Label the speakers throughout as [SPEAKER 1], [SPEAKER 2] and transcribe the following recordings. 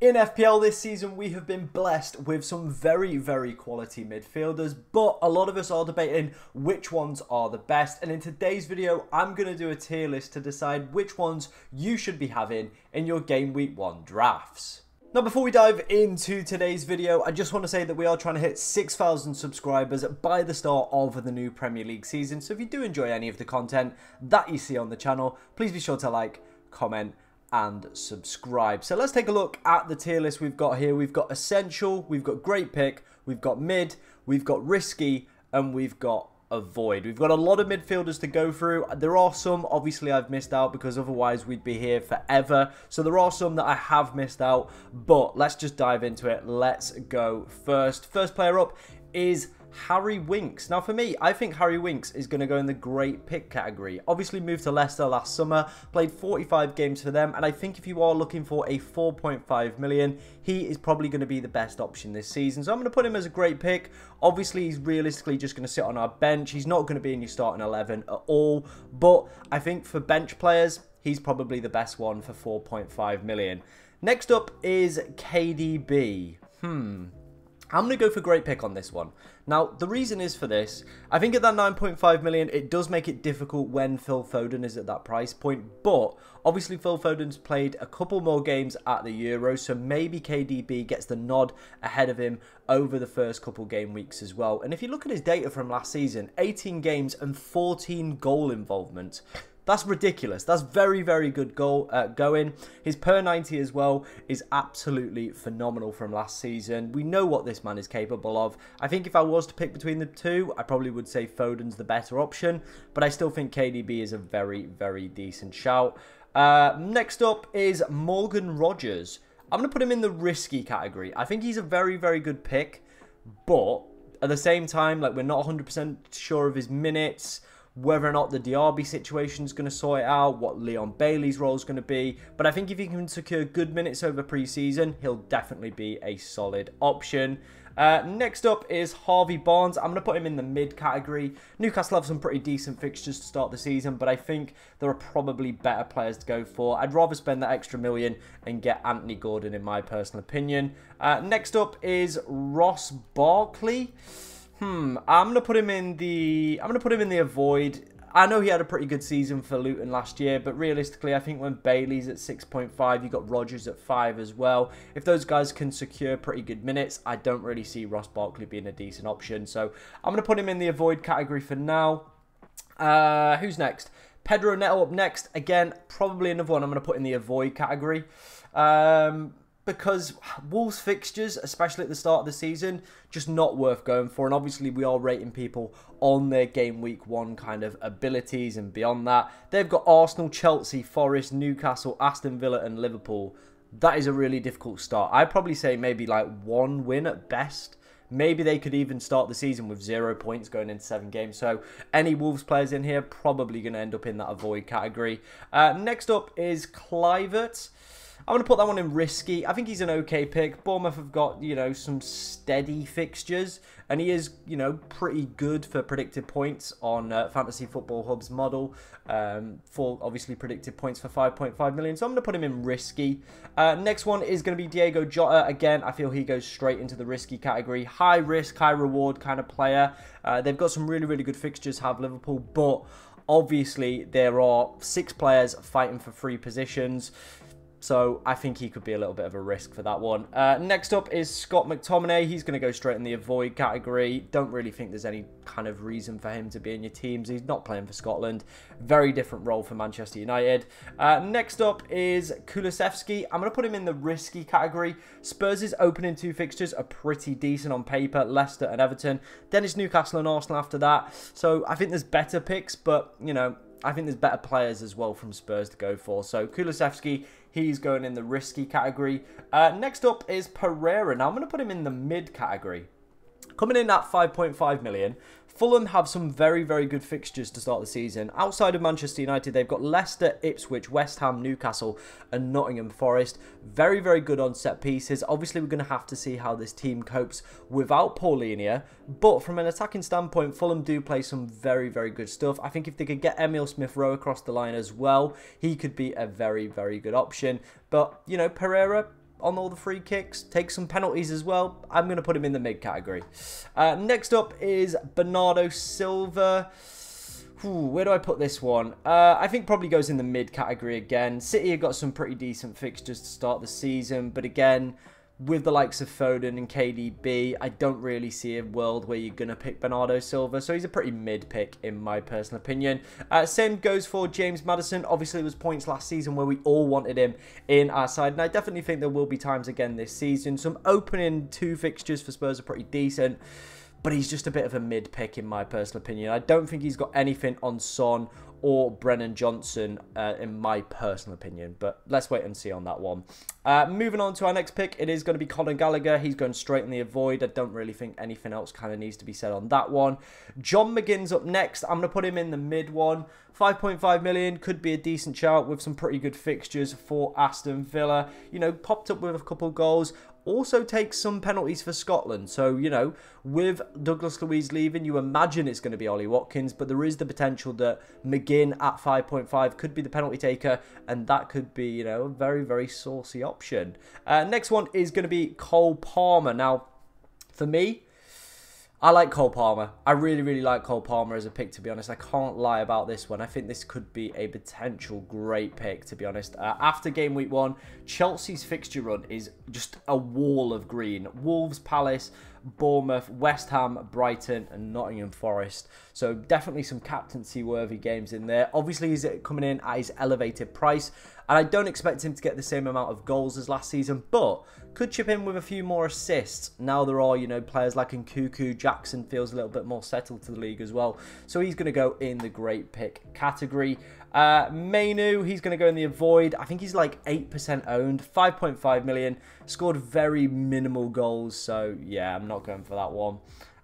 [SPEAKER 1] In FPL this season, we have been blessed with some very quality midfielders, but a lot of us are debating which ones are the best. And in today's video, I'm going to do a tier list to decide which ones you should be having in your Game Week 1 drafts. Now, before we dive into today's video, I just want to say that we are trying to hit 6,000 subscribers by the start of the new Premier League season. So if you do enjoy any of the content that you see on the channel, please be sure to like, comment, and subscribe. So let's take a look at the tier list we've got here. We've got Essential, we've got Great Pick, we've got Mid, we've got Risky, and we've got Avoid. We've got a lot of midfielders to go through. There are some, obviously, I've missed out because otherwise we'd be here forever. So there are some that I have missed out, but let's just dive into it. Let's go first. First player up is Harry Winks. Now for me, I think Harry Winks is going to go in the great pick category. Obviously moved to Leicester last summer, played 45 games for them, and I think if you are looking for a 4.5 million, he is probably going to be the best option this season. So I'm going to put him as a great pick. Obviously he's realistically just going to sit on our bench. He's not going to be in your starting 11 at all, but I think for bench players, he's probably the best one for 4.5 million. Next up is KDB. I'm going to go for great pick on this one. Now, the reason is for this. I think at that 9.5 million, it does make it difficult when Phil Foden is at that price point. But obviously, Phil Foden's played a couple more games at the Euros, so maybe KDB gets the nod ahead of him over the first couple game weeks as well. And if you look at his data from last season, 18 games and 14 goal involvement. That's ridiculous. That's very good goal going. His per 90 as well is absolutely phenomenal from last season. We know what this man is capable of. I think if I was to pick between the two, I probably would say Foden's the better option, but I still think KDB is a very decent shout. Next up is Morgan Rogers. I'm going to put him in the risky category. I think he's a very good pick, but at the same time, like, we're not 100% sure of his minutes, whether or not the Diaby situation is going to sort it out, what Leon Bailey's role is going to be. But I think if he can secure good minutes over pre-season, he'll definitely be a solid option. Next up is Harvey Barnes. I'm going to put him in the mid category. Newcastle have some pretty decent fixtures to start the season, but I think there are probably better players to go for. I'd rather spend that extra million and get Anthony Gordon, in my personal opinion. Next up is Ross Barkley. I'm gonna put him in the avoid. I know he had a pretty good season for Luton last year, but realistically, I think when Bailey's at 6.5, you got Rodgers at 5 as well. If those guys can secure pretty good minutes, I don't really see Ross Barkley being a decent option. So I'm gonna put him in the avoid category for now. Who's next? Pedro Neto up next. Again, probably another one I'm gonna put in the avoid category. Because Wolves fixtures, especially at the start of the season, just not worth going for. And obviously, we are rating people on their Game Week 1 kind of abilities and beyond that. They've got Arsenal, Chelsea, Forest, Newcastle, Aston Villa and Liverpool. That is a really difficult start. I'd probably say maybe like 1 win at best. Maybe they could even start the season with 0 points going into 7 games. So any Wolves players in here probably going to end up in that avoid category. Next up is Kluivert. I'm going to put that one in risky. I think he's an okay pick. Bournemouth have got, some steady fixtures. And he is, pretty good for predicted points on Fantasy Football Hub's model. For, obviously, predicted points for 5.5 million. So I'm going to put him in risky. Next one is going to be Diego Jota. Again, I feel he goes straight into the risky category. High risk, high reward kind of player. They've got some really good fixtures, have Liverpool. But, obviously, there are 6 players fighting for 3 positions. So I think he could be a little bit of a risk for that one. Next up is Scott McTominay. He's going to go straight in the avoid category. Don't really think there's any kind of reason for him to be in your teams. He's not playing for Scotland. Very different role for Manchester United. Next up is Kulusevski. I'm going to put him in the risky category. Spurs' opening 2 fixtures are pretty decent on paper. Leicester and Everton. Then it's Newcastle and Arsenal after that. So I think there's better picks, but, I think there's better players as well from Spurs to go for. So Kulusevski, he's going in the risky category. Next up is Pereira. Now I'm going to put him in the mid category. Coming in at 5.5 million. Fulham have some very good fixtures to start the season. Outside of Manchester United, they've got Leicester, Ipswich, West Ham, Newcastle and Nottingham Forest. Very good on set pieces. Obviously, we're going to have to see how this team copes without Paulinho. But from an attacking standpoint, Fulham do play some very good stuff. I think if they could get Emil Smith-Rowe across the line as well, he could be a very good option. But, Pereira, on all the free kicks, takes some penalties as well. I'm going to put him in the mid category. Next up is Bernardo Silva. Where do I put this one? I think probably goes in the mid category again. City have got some pretty decent fixtures to start the season, but again, with the likes of Foden and KDB, I don't really see a world where you're going to pick Bernardo Silva. So he's a pretty mid pick in my personal opinion. Same goes for James Maddison. Obviously, there was points last season where we all wanted him in our side. And I definitely think there will be times again this season. Some opening 2 fixtures for Spurs are pretty decent. But he's just a bit of a mid pick in my personal opinion. I don't think he's got anything on Son or Brennan Johnson in my personal opinion. But let's wait and see on that one. Moving on to our next pick, it is going to be Conor Gallagher. He's going straight in the avoid. I don't really think anything else kind of needs to be said on that one. John McGinn's up next. I'm going to put him in the mid one. 5.5 million could be a decent shout with some pretty good fixtures for Aston Villa. You know, popped up with a couple goals. Also takes some penalties for Scotland. So, you know, with Douglas Luiz leaving, you imagine it's going to be Ollie Watkins, but there is the potential that McGinn at 5.5 could be the penalty taker, and that could be, you know, a very, very saucy option. Next one is going to be Cole Palmer. Now, for me, I like Cole Palmer. I really, really like Cole Palmer as a pick, to be honest. I can't lie about this one. I think this could be a potential great pick, to be honest. After game week 1, Chelsea's fixture run is just a wall of green. Wolves, Palace, Bournemouth, West Ham, Brighton, and Nottingham Forest. So definitely some captaincy-worthy games in there. Obviously, he's coming in at his elevated price, and I don't expect him to get the same amount of goals as last season, but could chip in with a few more assists. Now there are, you know, players like Nkunku. Jackson feels a little bit more settled to the league as well. So he's going to go in the great pick category. Mainu, he's going to go in the avoid. I think he's like 8% owned, 5.5 million, scored very minimal goals. So yeah, I'm not going for that one.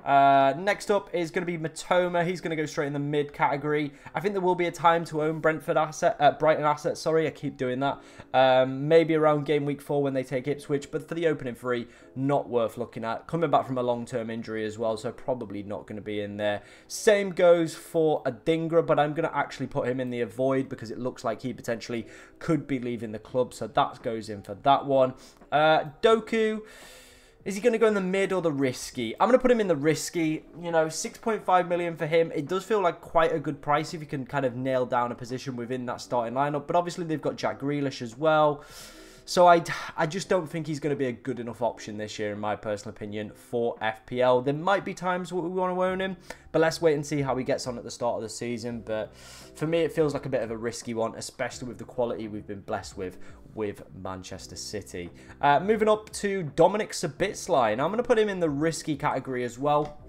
[SPEAKER 1] Next up is going to be Matoma. He's going to go straight in the mid category. I think there will be a time to own Brighton assets. Sorry, I keep doing that. Maybe around game week 4 when they take Ipswich, but for the opening 3, not worth looking at. Coming back from a long-term injury as well, so probably not going to be in there. Same goes for Adingra, but I'm going to actually put him in the avoid because it looks like he potentially could be leaving the club, so that goes in for that one. Doku. Is he going to go in the mid or the risky? I'm going to put him in the risky. You know, 6.5 million for him. It does feel like quite a good price if you can kind of nail down a position within that starting lineup. But obviously they've got Jack Grealish as well. So I just don't think he's going to be a good enough option this year, in my personal opinion, for FPL. There might be times where we want to own him, but let's wait and see how he gets on at the start of the season. But for me, it feels like a bit of a risky one, especially with the quality we've been blessed with Manchester City. Moving up to Dominic Szoboszlai. Now, I'm going to put him in the risky category as well.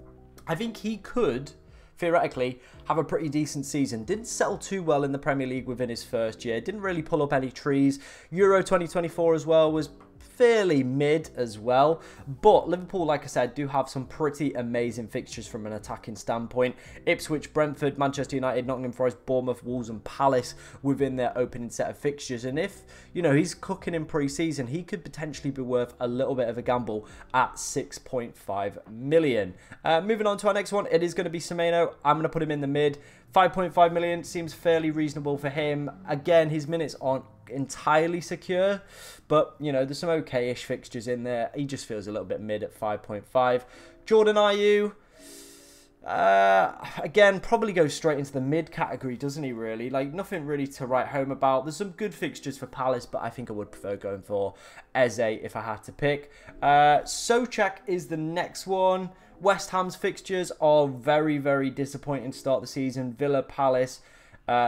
[SPEAKER 1] I think he could theoretically have a pretty decent season. Didn't settle too well in the Premier League within his first year. Didn't really pull up any trees. Euro 2024 as well was fairly mid as well, but Liverpool, like I said, do have some pretty amazing fixtures from an attacking standpoint. Ipswich, Brentford, Manchester United, Nottingham Forest, Bournemouth, Wolves and Palace within their opening set of fixtures, and if, you know, he's cooking in pre-season, he could potentially be worth a little bit of a gamble at 6.5 million. Moving on to our next one, it is going to be Semenyo. I'm going to put him in the mid. 5.5 million seems fairly reasonable for him. Again, his minutes aren't entirely secure, but, you know, there's some okay-ish fixtures in there. He just feels a little bit mid at 5.5. Jordan Ayew, again, probably goes straight into the mid category, doesn't he, really? Like, nothing really to write home about. There's some good fixtures for Palace, but I think I would prefer going for Eze if I had to pick. Souček is the next one. West Ham's fixtures are very, very disappointing to start the season. Villa, Palace,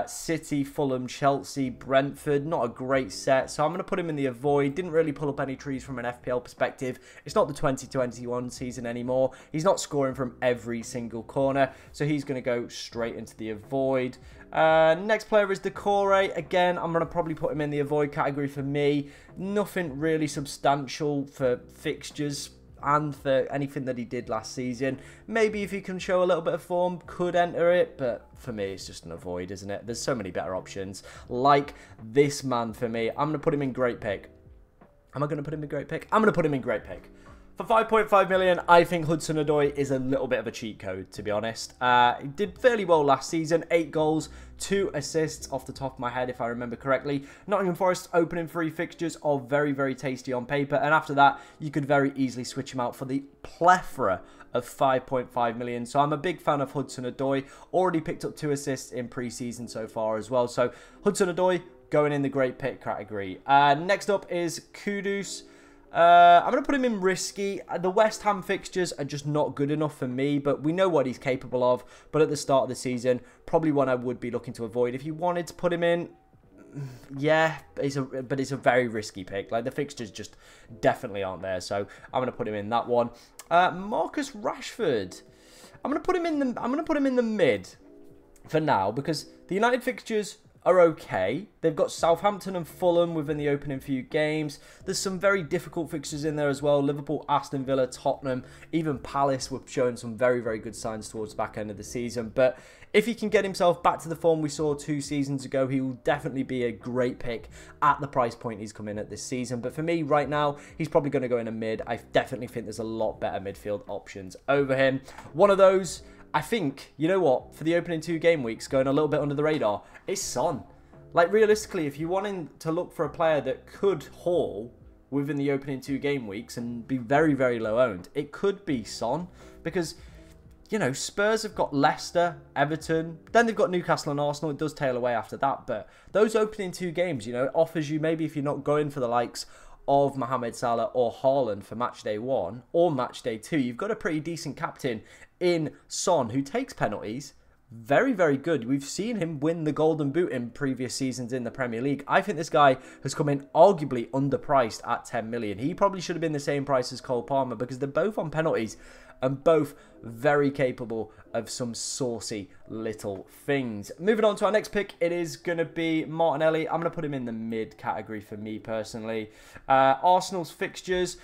[SPEAKER 1] City, Fulham, Chelsea, Brentford. Not a great set, so I'm going to put him in the avoid. Didn't really pull up any trees from an FPL perspective. It's not the 2021 season anymore. He's not scoring from every single corner, so he's going to go straight into the avoid. Next player is Decore. Again, I'm going to probably put him in the avoid category for me. Nothing really substantial for fixtures and for anything that he did last season. Maybe if he can show a little bit of form, could enter it, but for me, it's just an avoid, isn't it? There's so many better options, like this man for me. I'm going to put him in great pick. Am I going to put him in great pick? I'm going to put him in great pick. For 5.5 million, I think Hudson-Odoi is a little bit of a cheat code, to be honest. He did fairly well last season, 8 goals, 2 assists off the top of my head, if I remember correctly. Nottingham Forest opening 3 fixtures are very, very tasty on paper, and after that, you could very easily switch him out for the plethora of 5.5 million. So I'm a big fan of Hudson-Odoi. Already picked up 2 assists in pre-season so far as well. So Hudson-Odoi going in the great pick category. Next up is Kudus. I'm going to put him in risky. The West Ham fixtures are just not good enough for me, but we know what he's capable of. But at the start of the season, probably one I would be looking to avoid. If you wanted to put him in, yeah, but it's a very risky pick. Like, the fixtures just definitely aren't there, so I'm going to put him in that one. Marcus Rashford. I'm going to put him in the mid for now, because the United fixtures are okay. They've got Southampton and Fulham within the opening few games. There's some very difficult fixtures in there as well. Liverpool, Aston Villa, Tottenham, even Palace were showing some very, very good signs towards the back end of the season. But if he can get himself back to the form we saw 2 seasons ago, he will definitely be a great pick at the price point he's come in at this season. But for me, right now, he's probably going to go in a mid. I definitely think there's a lot better midfield options over him. One of those, I think, you know what, for the opening 2 game weeks, going a little bit under the radar, is Son. Like, realistically, if you're wanting to look for a player that could haul within the opening 2 game weeks and be very, very low owned, it could be Son. Because, you know, Spurs have got Leicester, Everton, then they've got Newcastle and Arsenal. It does tail away after that, but those opening 2 games, you know, it offers you, maybe if you're not going for the likes of Mohamed Salah or Haaland for match day 1 or match day 2, you've got a pretty decent captain in Son, who takes penalties. Very, very good. We've seen him win the Golden Boot in previous seasons in the Premier League. I think this guy has come in arguably underpriced at 10 million. He probably should have been the same price as Cole Palmer, because they're both on penalties and both very capable of some saucy little things. Moving on to our next pick, it is going to be Martinelli. I'm going to put him in the mid category for me personally. Arsenal's fixtures,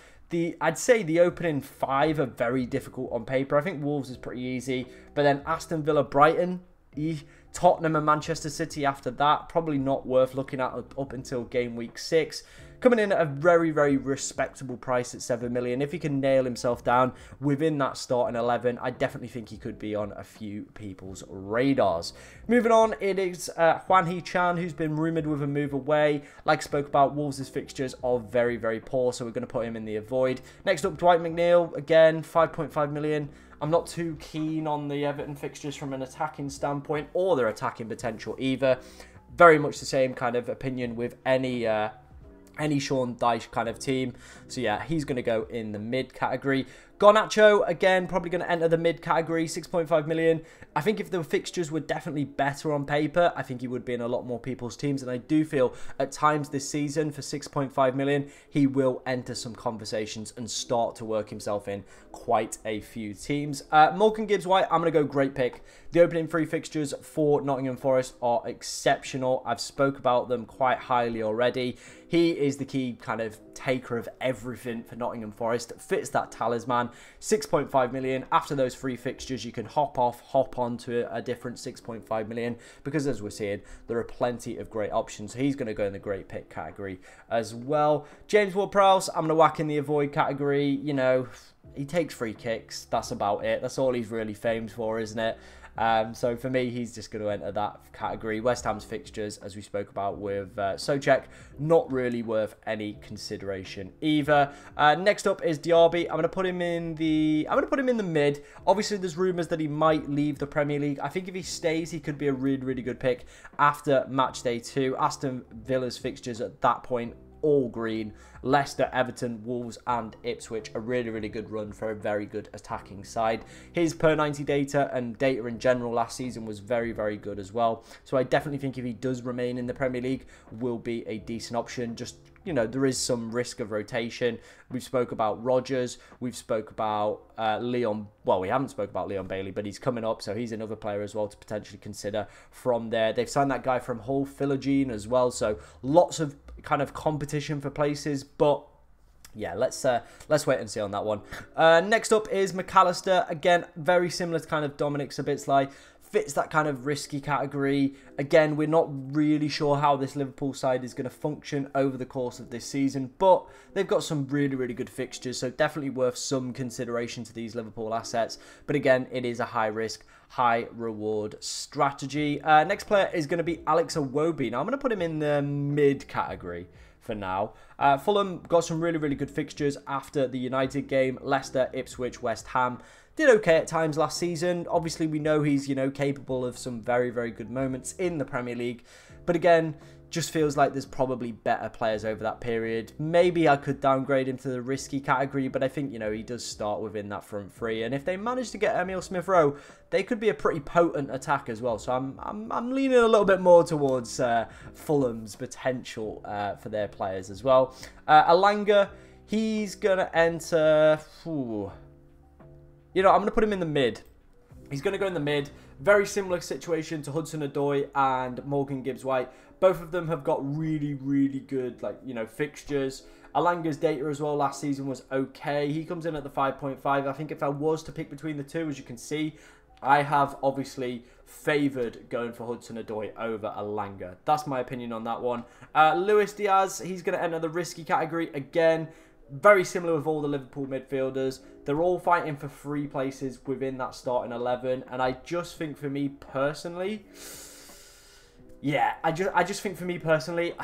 [SPEAKER 1] I'd say the opening 5 are very difficult on paper. I think Wolves is pretty easy. But then Aston Villa, Brighton, Tottenham and Manchester City after that, probably not worth looking at up until game week 6. Coming in at a very, very respectable price at 7 million. If he can nail himself down within that starting 11, I definitely think he could be on a few people's radars. Moving on, it is Hwan Hee-chan, who's been rumoured with a move away. Like I spoke about, Wolves' fixtures are very, very poor, so we're going to put him in the avoid. Next up, Dwight McNeil, again, 5.5 million. I'm not too keen on the Everton fixtures from an attacking standpoint or their attacking potential either. Very much the same kind of opinion with any Sean Dyche kind of team. So yeah, he's going to go in the mid category. Garnacho, again, probably going to enter the mid category, 6.5 million. I think if the fixtures were definitely better on paper, I think he would be in a lot more people's teams. And I do feel at times this season for 6.5 million, he will enter some conversations and start to work himself in quite a few teams. Morgan Gibbs-White, I'm going to go great pick. The opening 3 fixtures for Nottingham Forest are exceptional. I've spoke about them quite highly already. He is the key kind of taker of everything for Nottingham Forest. Fits that talisman. 6.5 million. After those 3 fixtures, you can hop on to a different 6.5 million, because as we're seeing, there are plenty of great options. He's going to go in the great pick category as well. James Ward-Prowse, I'm going to whack in the avoid category. You know, he takes free kicks. That's about it. That's all he's really famed for, isn't it? So for me, he's just going to enter that category. West Ham's fixtures, as we spoke about with Souček, not really worth any consideration either. Next up is Diaby. I'm going to put him in the mid. Obviously, there's rumours that he might leave the Premier League. I think if he stays, he could be a really, really good pick after match day 2. Aston Villa's fixtures at that point, all green. Leicester, Everton, Wolves and Ipswich, a really, really good run for a very good attacking side. His per 90 data and data in general last season was very, very good as well. So I definitely think if he does remain in the Premier League, will be a decent option. Just, you know, there is some risk of rotation. We've spoke about Rodgers. We've spoke about Leon. Well, we haven't spoke about Leon Bailey, but he's coming up, so he's another player as well to potentially consider from there. They've signed that guy from Hull, Philogene, as well. So lots of kind of competition for places, but yeah, let's wait and see on that one. Next up is McAllister. Again, very similar to kind of Dominic Szoboszlai. fits that kind of risky category. Again, we're not really sure how this Liverpool side is going to function over the course of this season, but they've got some really, really good fixtures, so definitely worth some consideration to these Liverpool assets. But again, it is a high risk, high reward strategy. Next player is going to be Alex Iwobi. Now, I'm going to put him in the mid category for now. Fulham got some really, really good fixtures after the United game. Leicester, Ipswich, West Ham. Did okay at times last season. Obviously, we know he's, capable of some very, very good moments in the Premier League. But again, just feels like there's probably better players over that period. Maybe I could downgrade him to the risky category, but I think, he does start within that front three. And if they manage to get Emile Smith-Rowe, they could be a pretty potent attack as well. So I'm leaning a little bit more towards Fulham's potential for their players as well. Alanga, he's going to enter... I'm going to put him in the mid. He's going to go in the mid. Very similar situation to Hudson-Odoi and Morgan Gibbs-White. Both of them have got really, really good, fixtures. Alanga's data as well last season was okay. He comes in at the 5.5. I think if I was to pick between the two, as you can see, I have obviously favoured going for Hudson-Odoi over Alanga. That's my opinion on that one. Luis Diaz, he's going to enter the risky category again. Very similar with all the Liverpool midfielders. They're all fighting for 3 places within that starting 11. And I just think for me personally... I just think for me personally,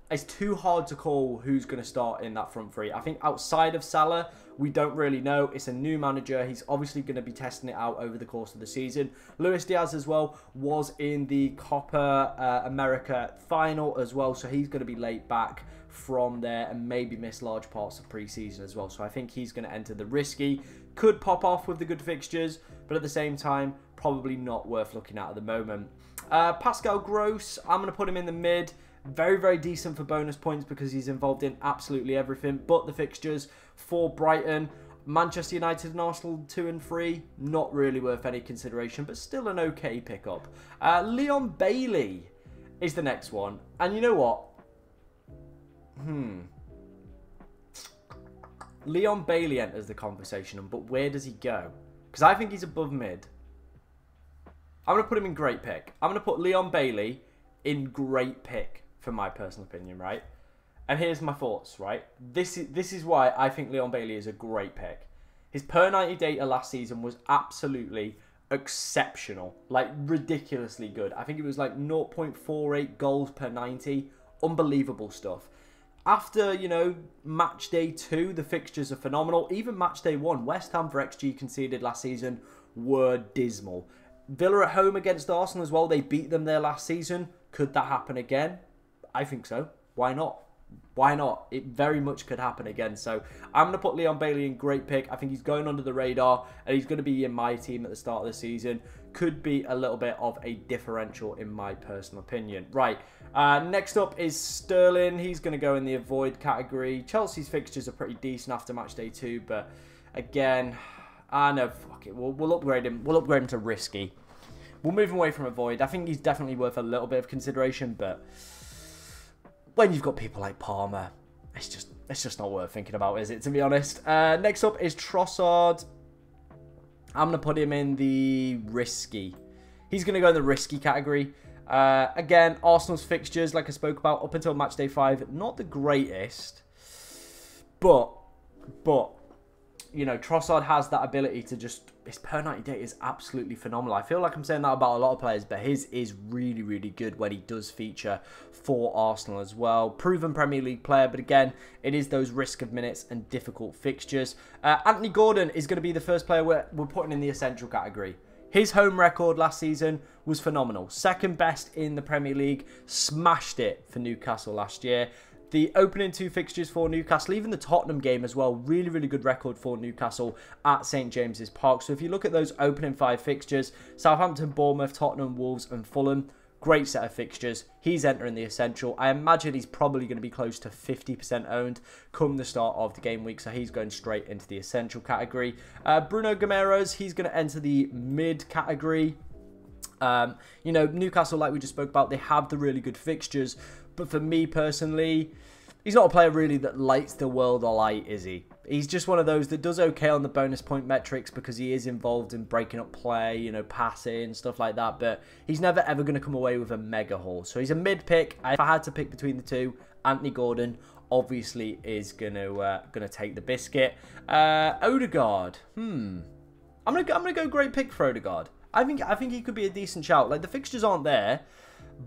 [SPEAKER 1] it's too hard to call who's going to start in that front 3. I think outside of Salah, we don't really know. It's a new manager. He's obviously going to be testing it out over the course of the season. Luis Diaz as well was in the Copa America final as well. So he's going to be late back from there and maybe miss large parts of pre-season as well. So I think he's going to enter the risky. Could pop off with the good fixtures, but at the same time, probably not worth looking at the moment. Pascal Gross, I'm going to put him in the mid. Very, very decent for bonus points because he's involved in absolutely everything. But the fixtures for Brighton, Manchester United and Arsenal 2 and 3, not really worth any consideration, but still an okay pickup. Leon Bailey is the next one. And you know what? Leon Bailey enters the conversation, but where does he go? Because I think he's above mid. I'm going to put him in great pick. I'm going to put Leon Bailey in great pick, for my personal opinion, right? And here's my thoughts, right? This is why I think Leon Bailey is a great pick. His per 90 data last season was absolutely exceptional. Like, ridiculously good. I think it was like 0.48 goals per 90. Unbelievable stuff. After, match day 2, the fixtures are phenomenal. Even match day 1, West Ham for XG conceded last season were dismal. Villa at home against Arsenal as well. They beat them there last season. Could that happen again? I think so. Why not? Why not? It very much could happen again. So I'm going to put Leon Bailey in great pick. I think he's going under the radar and he's going to be in my team at the start of the season. Could be a little bit of a differential in my personal opinion. Right. Next up is Sterling. He's going to go in the avoid category. Chelsea's fixtures are pretty decent after match day 2. But again, no, fuck it. We'll upgrade him. We'll upgrade him to risky. We'll move him away from avoid. I think he's definitely worth a little bit of consideration, but when you've got people like Palmer, it's just not worth thinking about, is it, to be honest? Next up is Trossard. I'm going to put him in the risky. He's going to go in the risky category. Again, Arsenal's fixtures, like I spoke about, up until match day 5, not the greatest. But Trossard has that ability to just... His per 90 data is absolutely phenomenal. I feel like I'm saying that about a lot of players, but his is really, really good when he does feature for Arsenal as well. Proven Premier League player, but again, it is those risk of minutes and difficult fixtures. Anthony Gordon is going to be the first player we're putting in the essential category. His home record last season was phenomenal. Second best in the Premier League. Smashed it for Newcastle last year. The opening 2 fixtures for Newcastle, even the Tottenham game as well, really, really good record for Newcastle at St James's Park. So if you look at those opening 5 fixtures, Southampton, Bournemouth, Tottenham, Wolves and Fulham, great set of fixtures. He's entering the essential. I imagine he's probably going to be close to 50% owned come the start of the game week, so he's going straight into the essential category. Bruno Guimaraes, he's going to enter the mid category. Newcastle, like we just spoke about, they have the really good fixtures. But for me personally, he's not a player really that lights the world alight, is he? He's just one of those that does okay on the bonus point metrics because he is involved in breaking up play, you know, passing, stuff like that. But he's never ever going to come away with a mega haul. So he's a mid pick. If I had to pick between the two, Anthony Gordon obviously is gonna take the biscuit. Odegaard. I'm gonna go great pick for Odegaard. I think he could be a decent shout. Like, the fixtures aren't there,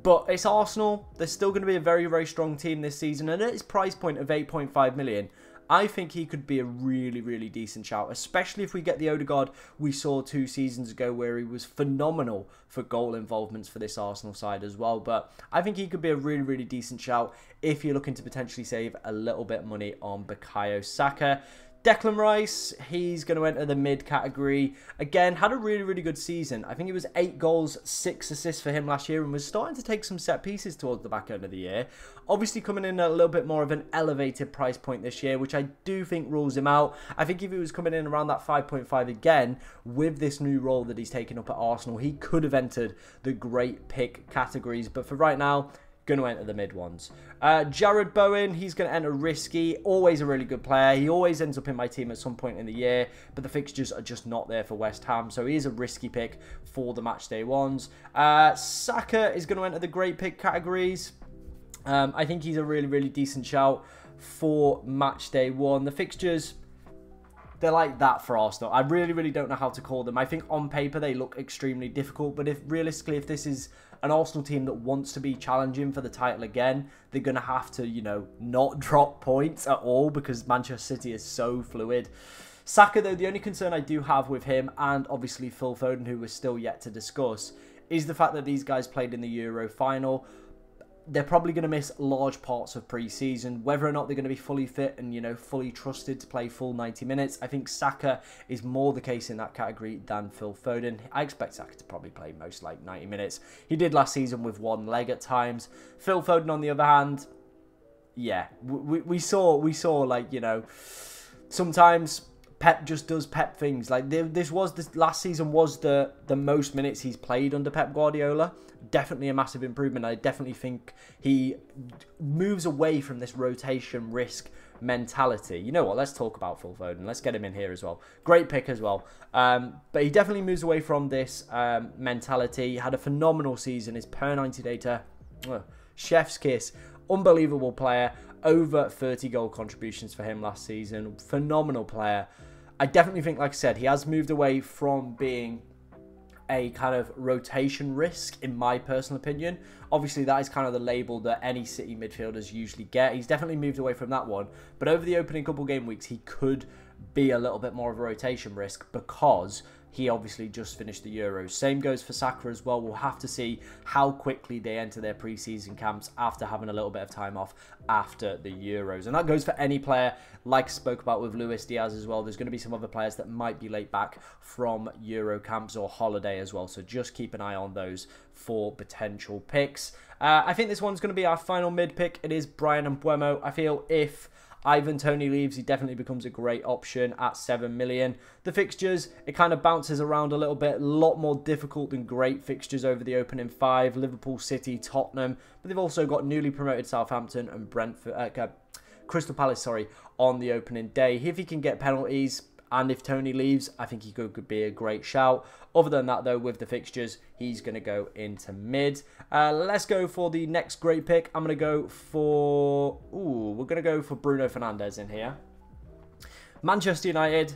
[SPEAKER 1] but it's Arsenal. They're still going to be a very, very strong team this season, and at his price point of 8.5 million, I think he could be a really, really decent shout, especially if we get the Odegaard we saw 2 seasons ago, where he was phenomenal for goal involvements for this Arsenal side as well. But I think he could be a really, really decent shout if you're looking to potentially save a little bit of money on Bukayo Saka. Declan Rice, he's going to enter the mid category. Again, had a really, really good season. I think it was 8 goals, 6 assists for him last year, and was starting to take some set pieces towards the back end of the year. Obviously coming in at a little bit more of an elevated price point this year, which I do think rules him out. I think if he was coming in around that 5.5 again, with this new role that he's taken up at Arsenal, he could have entered the great pick categories. But for right now, going to enter the mid ones. Jared Bowen, he's going to enter risky. Always a really good player. He always ends up in my team at some point in the year, but the fixtures are just not there for West Ham, so he is a risky pick for the match day ones. Saka is going to enter the great pick categories. I think he's a really, really decent shout for match day 1. The fixtures, they're like that for Arsenal. I really, really don't know how to call them. I think on paper they look extremely difficult, but if this is an Arsenal team that wants to be challenging for the title again, they're going to have to, you know, not drop points at all, because Manchester City is so fluid. Saka, though, the only concern I do have with him, and obviously Phil Foden, who we're still yet to discuss, is the fact that these guys played in the Euro final. They're probably going to miss large parts of pre-season. Whether or not they're going to be fully fit and, you know, fully trusted to play full 90 minutes, I think Saka is more the case in that category than Phil Foden. I expect Saka to probably play most like 90 minutes. He did last season with 1 leg at times. Phil Foden, on the other hand, yeah, we saw like, you know, sometimes Pep just does Pep things. Like this last season was the most minutes he's played under Pep Guardiola. Definitely a massive improvement. I definitely think he moves away from this rotation risk mentality. You know what? Let's talk about Phil Foden. Let's get him in here as well. Great pick as well. But he definitely moves away from this mentality. He had a phenomenal season. His per 90 data, chef's kiss. Unbelievable player. Over 30 goal contributions for him last season. Phenomenal player. I definitely think, like I said, he has moved away from being a kind of rotation risk, in my personal opinion. Obviously, that is kind of the label that any City midfielders usually get. He's definitely moved away from that one. But over the opening couple game weeks, he could be a little bit more of a rotation risk, because he obviously just finished the Euros. Same goes for Saka as well. We'll have to see how quickly they enter their pre-season camps after having a little bit of time off after the Euros. And that goes for any player, like I spoke about with Luis Diaz as well. There's going to be some other players that might be late back from Euro camps or holiday as well. So just keep an eye on those for potential picks. I think this one's going to be our final mid pick. It is Bryan Mbeumo. I feel if Ivan Toney leaves, he definitely becomes a great option at 7 million. The fixtures, it kind of bounces around a little bit. A lot more difficult than great fixtures over the opening 5. Liverpool, City, Tottenham. But they've also got newly promoted Southampton and Crystal Palace, on the opening day. If he can get penalties, and if Toney leaves, I think he could be a great shout. Other than that, though, with the fixtures, he's going to go into mid. Let's go for the next great pick. I'm going to go for... we're going to go for Bruno Fernandes in here. Manchester United,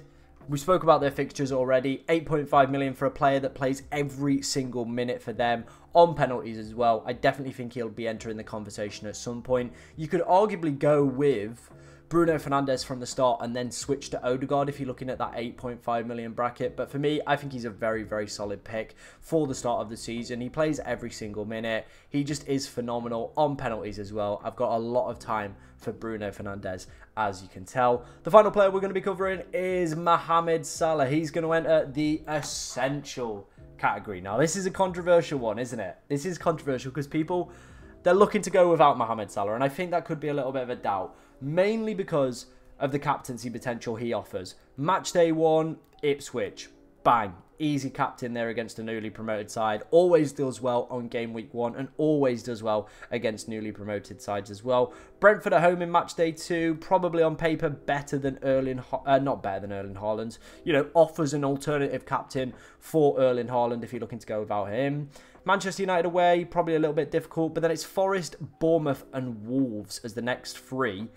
[SPEAKER 1] we spoke about their fixtures already. 8.5 million for a player that plays every single minute for them, on penalties as well. I definitely think he'll be entering the conversation at some point. You could arguably go with Bruno Fernandes from the start and then switch to Odegaard if you're looking at that 8.5 million bracket. But for me, I think he's a very, very solid pick for the start of the season. He plays every single minute. He just is phenomenal on penalties as well. I've got a lot of time for Bruno Fernandes, as you can tell. The final player we're going to be covering is Mohamed Salah. He's going to enter the essential category. Now, this is a controversial one, isn't it? This is controversial because people, they're looking to go without Mohamed Salah, and I think that could be a little bit of a doubt, mainly because of the captaincy potential he offers. Match day 1, Ipswich. bang. Easy captain there against a newly promoted side. Always does well on game week 1 and always does well against newly promoted sides as well. Brentford at home in match day 2. Probably on paper better than not better than Erling Haaland. You know, offers an alternative captain for Erling Haaland if you're looking to go without him. Manchester United away, probably a little bit difficult. But then it's Forest, Bournemouth and Wolves as the next 3.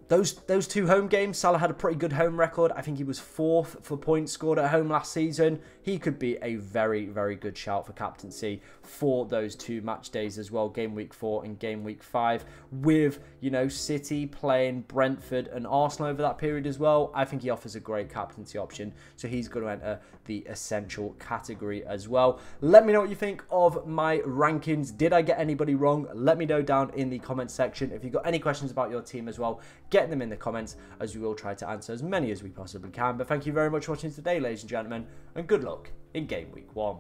[SPEAKER 1] Those 2 home games, Salah had a pretty good home record. I think he was 4th for points scored at home last season. He could be a very, very good shout for captaincy for those 2 match days as well. Game week 4 and game week 5. With, you know, City playing Brentford and Arsenal over that period as well. I think he offers a great captaincy option. So he's going to enter the essential category as well. Let me know what you think of my rankings. Did I get anybody wrong? Let me know down in the comment section. If you've got any questions about your team as well, get them in the comments, as we will try to answer as many as we possibly can. But thank you very much for watching today, ladies and gentlemen, and good luck in game week 1.